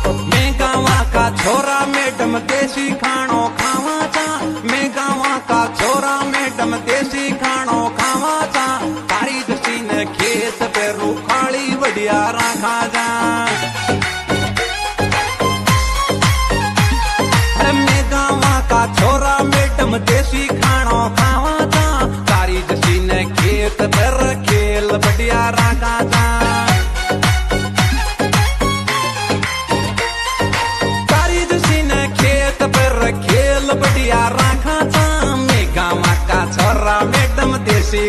मैं गावा का छोरा मैडम देसी खानो खावा चा। मैं गावा का छोरा मैडम देसी खानो खावा चा। तारी दसी ने खेत पे रूखाली बढ़िया रखा जा। मैं गावा का छोरा मैडम देसी खानो खावा चा। तारी दसी ने खेत पर खेल बढ़िया रखा जा। खेल बढ़िया रखा था। मैं गावा का छोरा मैडम देसी